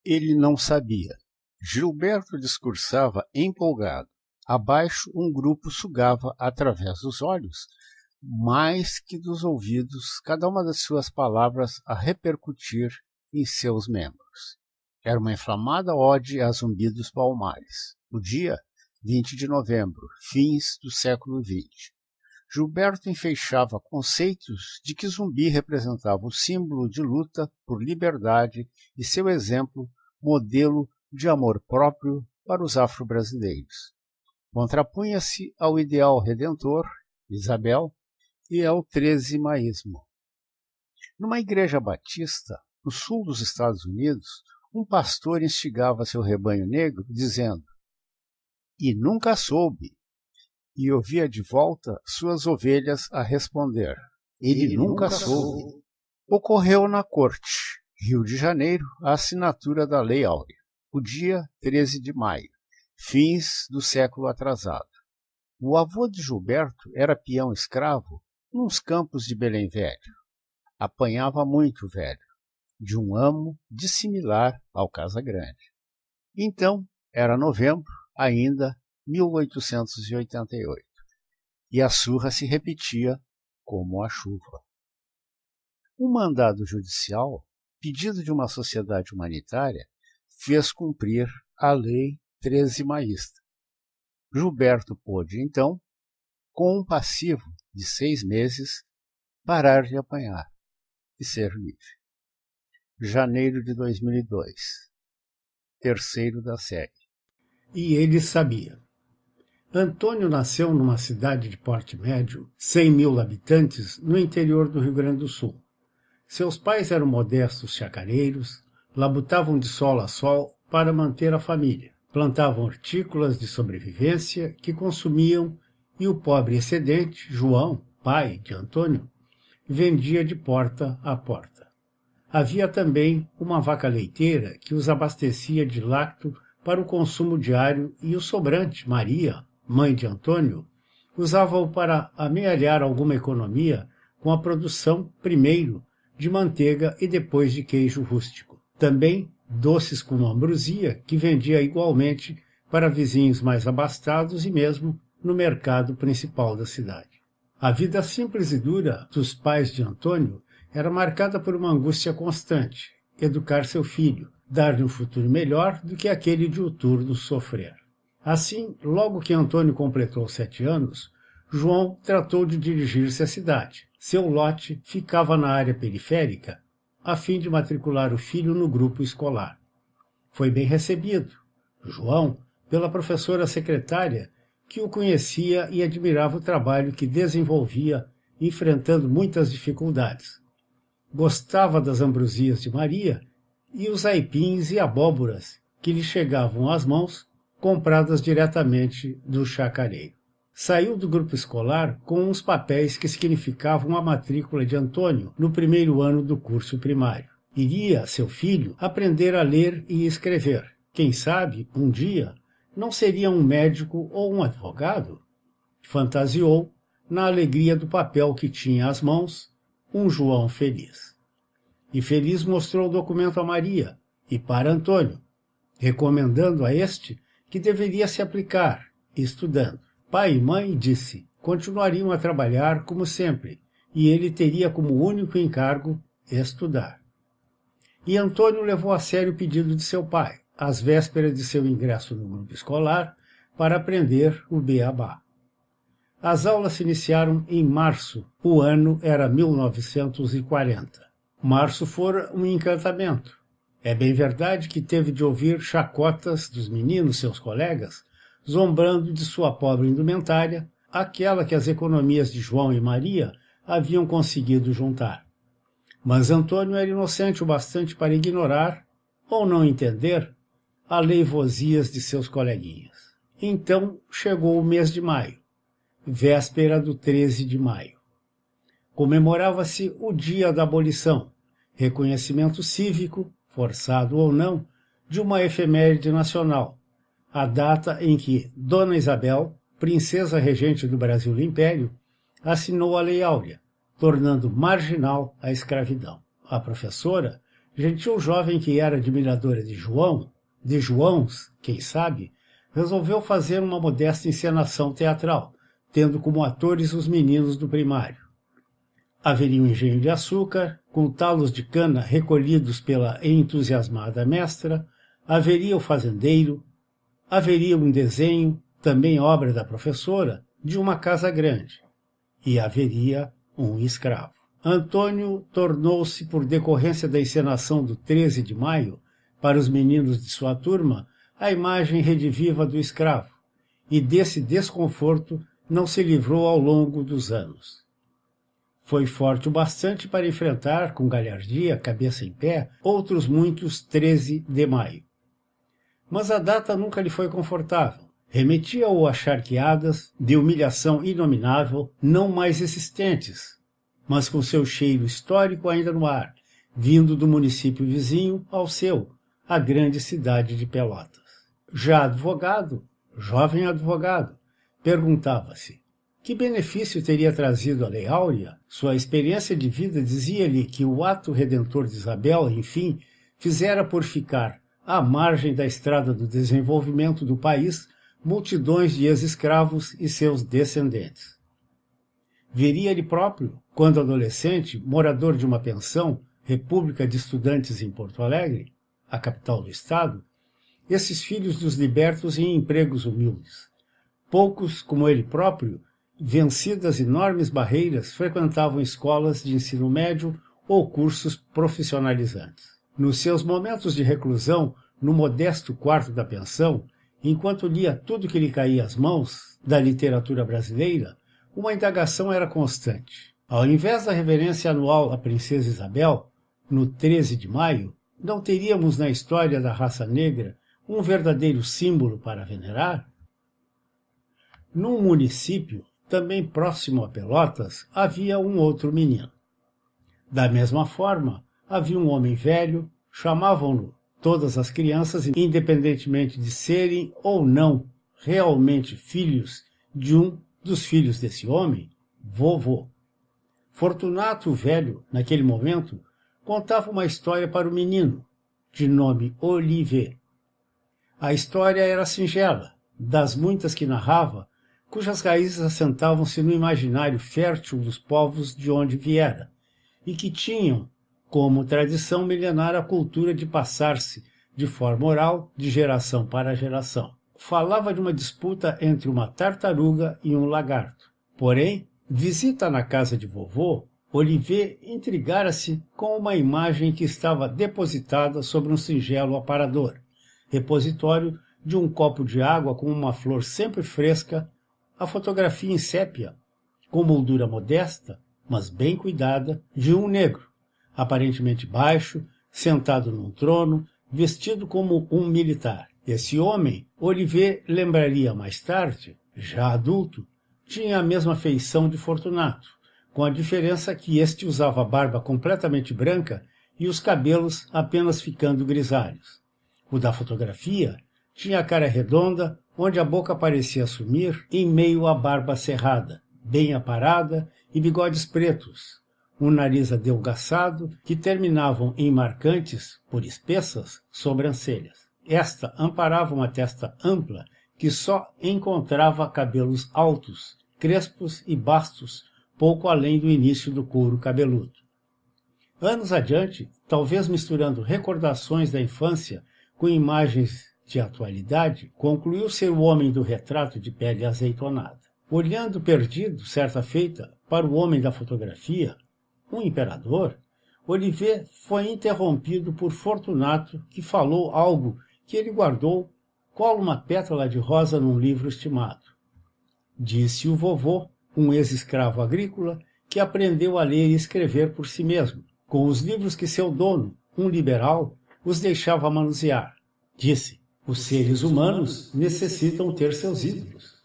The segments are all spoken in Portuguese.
Ele não sabia. Gilberto discursava empolgado. Abaixo, um grupo sugava através dos olhos, mais que dos ouvidos, cada uma das suas palavras a repercutir em seus membros. Era uma inflamada ode a Zumbi dos Palmares. O dia, 20 de novembro, fins do século XX. Gilberto enfeixava conceitos de que Zumbi representava o símbolo de luta por liberdade e seu exemplo, modelo de amor próprio para os afro-brasileiros. Contrapunha-se ao ideal redentor, Isabel, e ao treze-maísmo. Numa igreja batista, no sul dos Estados Unidos, um pastor instigava seu rebanho negro, dizendo: "E nunca soube", e ouvia de volta suas ovelhas a responder: "Ele nunca soube". Ocorreu na corte, Rio de Janeiro, a assinatura da Lei Áurea, o dia 13 de maio, fins do século atrasado. O avô de Gilberto era peão escravo nos campos de Belém Velho. Apanhava muito velho, de um amo dissimilar ao Casagrande. Então, era novembro, ainda 1888, e a surra se repetia como a chuva. Um mandado judicial, pedido de uma sociedade humanitária, fez cumprir a lei 13maísta. Gilberto pôde, então, com um passivo de 6 meses, parar de apanhar e ser livre. Janeiro de 2002. Terceiro da série. E ele sabia. Antônio nasceu numa cidade de porte médio, 100 mil habitantes, no interior do Rio Grande do Sul. Seus pais eram modestos chacareiros, labutavam de sol a sol para manter a família. Plantavam hortícolas de sobrevivência que consumiam e o pobre excedente, João, pai de Antônio, vendia de porta a porta. Havia também uma vaca leiteira que os abastecia de lacto para o consumo diário e o sobrante, Maria, mãe de Antônio, usava-o para amealhar alguma economia com a produção, primeiro, de manteiga e depois de queijo rústico. Também doces com ambrosia, que vendia igualmente para vizinhos mais abastados e mesmo no mercado principal da cidade. A vida simples e dura dos pais de Antônio era marcada por uma angústia constante: educar seu filho, dar-lhe um futuro melhor do que aquele de o turno sofrer. Assim, logo que Antônio completou 7 anos, João tratou de dirigir-se à cidade. Seu lote ficava na área periférica, a fim de matricular o filho no grupo escolar. Foi bem recebido, João, pela professora secretária, que o conhecia e admirava o trabalho que desenvolvia, enfrentando muitas dificuldades. Gostava das ambrosias de Maria e os aipins e abóboras que lhe chegavam às mãos, compradas diretamente do chacareiro. Saiu do grupo escolar com uns papéis que significavam a matrícula de Antônio no primeiro ano do curso primário. Iria, seu filho, aprender a ler e escrever. Quem sabe, um dia, não seria um médico ou um advogado? Fantasiou, na alegria do papel que tinha às mãos, um João feliz. E feliz mostrou o documento a Maria e para Antônio, recomendando a este que deveria se aplicar, estudando. Pai e mãe, disse, continuariam a trabalhar como sempre, e ele teria como único encargo estudar. E Antônio levou a sério o pedido de seu pai, às vésperas de seu ingresso no grupo escolar, para aprender o beabá. As aulas se iniciaram em março, o ano era 1940. Março fora um encantamento. É bem verdade que teve de ouvir chacotas dos meninos, seus colegas, zombando de sua pobre indumentária, aquela que as economias de João e Maria haviam conseguido juntar. Mas Antônio era inocente o bastante para ignorar, ou não entender, aleivosias de seus coleguinhas. Então chegou o mês de maio, véspera do 13 de maio. Comemorava-se o Dia da Abolição, reconhecimento cívico, forçado ou não, de uma efeméride nacional, a data em que Dona Isabel, princesa regente do Brasil Império, assinou a Lei Áurea, tornando marginal a escravidão. A professora, Gentil jovem que era admiradora de Joãos, quem sabe, resolveu fazer uma modesta encenação teatral, tendo como atores os meninos do primário. Haveria um engenho de açúcar, com talos de cana recolhidos pela entusiasmada mestra, haveria o fazendeiro, haveria um desenho, também obra da professora, de uma casa grande, e haveria um escravo. Antônio tornou-se, por decorrência da encenação do 13 de maio, para os meninos de sua turma, a imagem rediviva do escravo, e desse desconforto não se livrou ao longo dos anos. Foi forte o bastante para enfrentar, com galhardia, cabeça em pé, outros muitos 13 de maio. Mas a data nunca lhe foi confortável. Remetia-o a charqueadas de humilhação inominável, não mais existentes, mas com seu cheiro histórico ainda no ar, vindo do município vizinho ao seu, a grande cidade de Pelotas. Já advogado, jovem advogado, perguntava-se que benefício teria trazido a Lei Áurea. Sua experiência de vida dizia-lhe que o ato redentor de Isabel, enfim, fizera purificar, à margem da estrada do desenvolvimento do país, multidões de ex-escravos e seus descendentes. Veria ele próprio, quando adolescente, morador de uma pensão, República de Estudantes em Porto Alegre, a capital do estado, esses filhos dos libertos em empregos humildes. Poucos, como ele próprio, vencidas enormes barreiras, frequentavam escolas de ensino médio ou cursos profissionalizantes. Nos seus momentos de reclusão, no modesto quarto da pensão, enquanto lia tudo que lhe caía às mãos da literatura brasileira, uma indagação era constante. Ao invés da reverência anual à princesa Isabel, no 13 de maio, não teríamos na história da raça negra um verdadeiro símbolo para venerar? Num município, também próximo a Pelotas, havia um outro menino. Da mesma forma, havia um homem velho, chamavam-no todas as crianças, independentemente de serem ou não realmente filhos de um dos filhos desse homem, vovô. Fortunato, o velho, naquele momento, contava uma história para o menino, de nome Olivier. A história era singela, das muitas que narrava, cujas raízes assentavam-se no imaginário fértil dos povos de onde viera, e que tinham como tradição milenar a cultura de passar-se, de forma oral, de geração para geração. Falava de uma disputa entre uma tartaruga e um lagarto. Porém, visita na casa de vovô, Olivier intrigara-se com uma imagem que estava depositada sobre um singelo aparador, repositório de um copo de água com uma flor sempre fresca, a fotografia em sépia, com moldura modesta, mas bem cuidada, de um negro, aparentemente baixo, sentado num trono, vestido como um militar. Esse homem, Olivier lembraria mais tarde, já adulto, tinha a mesma feição de Fortunato, com a diferença que este usava a barba completamente branca e os cabelos apenas ficando grisalhos. O da fotografia tinha a cara redonda, onde a boca parecia sumir em meio à barba cerrada, bem aparada e bigodes pretos, um nariz adelgaçado que terminavam em marcantes, por espessas, sobrancelhas. Esta amparava uma testa ampla que só encontrava cabelos altos, crespos e bastos, pouco além do início do couro cabeludo. Anos adiante, talvez misturando recordações da infância com imagens de atualidade, concluiu ser o homem do retrato de pele azeitonada. Olhando perdido, certa feita, para o homem da fotografia, um imperador, Olivier foi interrompido por Fortunato, que falou algo que ele guardou, qual uma pétala de rosa num livro estimado. Disse o vovô, um ex-escravo agrícola, que aprendeu a ler e escrever por si mesmo, com os livros que seu dono, um liberal, os deixava manusear. Disse: os seres humanos necessitam ter seus ídolos,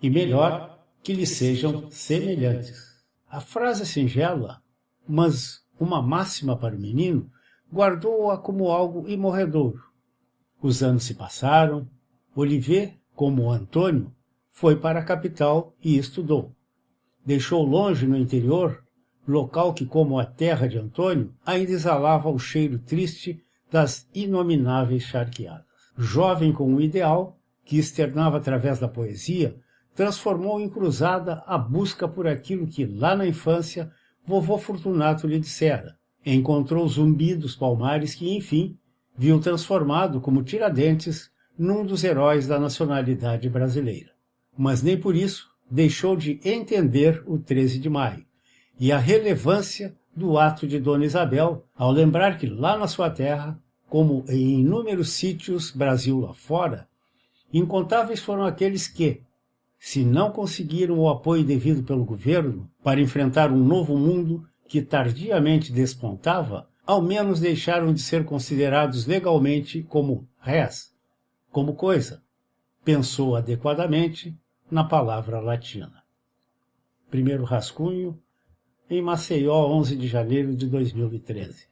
e melhor que lhes sejam semelhantes. A frase singela, mas uma máxima para o menino, guardou-a como algo imorredouro. Os anos se passaram, Olivier, como Antônio, foi para a capital e estudou. Deixou longe no interior, local que, como a terra de Antônio, ainda exalava o cheiro triste das inomináveis charqueadas. Jovem com um ideal, que externava através da poesia, transformou em cruzada a busca por aquilo que, lá na infância, vovô Fortunato lhe dissera. Encontrou Zumbi dos Palmares que, enfim, viu transformado como Tiradentes num dos heróis da nacionalidade brasileira. Mas nem por isso deixou de entender o 13 de maio e a relevância do ato de Dona Isabel ao lembrar que lá na sua terra, como em inúmeros sítios Brasil lá fora, incontáveis foram aqueles que, se não conseguiram o apoio devido pelo governo para enfrentar um novo mundo que tardiamente despontava, ao menos deixaram de ser considerados legalmente como res, como coisa. Pensou adequadamente na palavra latina. Primeiro rascunho, em Maceió, 11 de janeiro de 2013.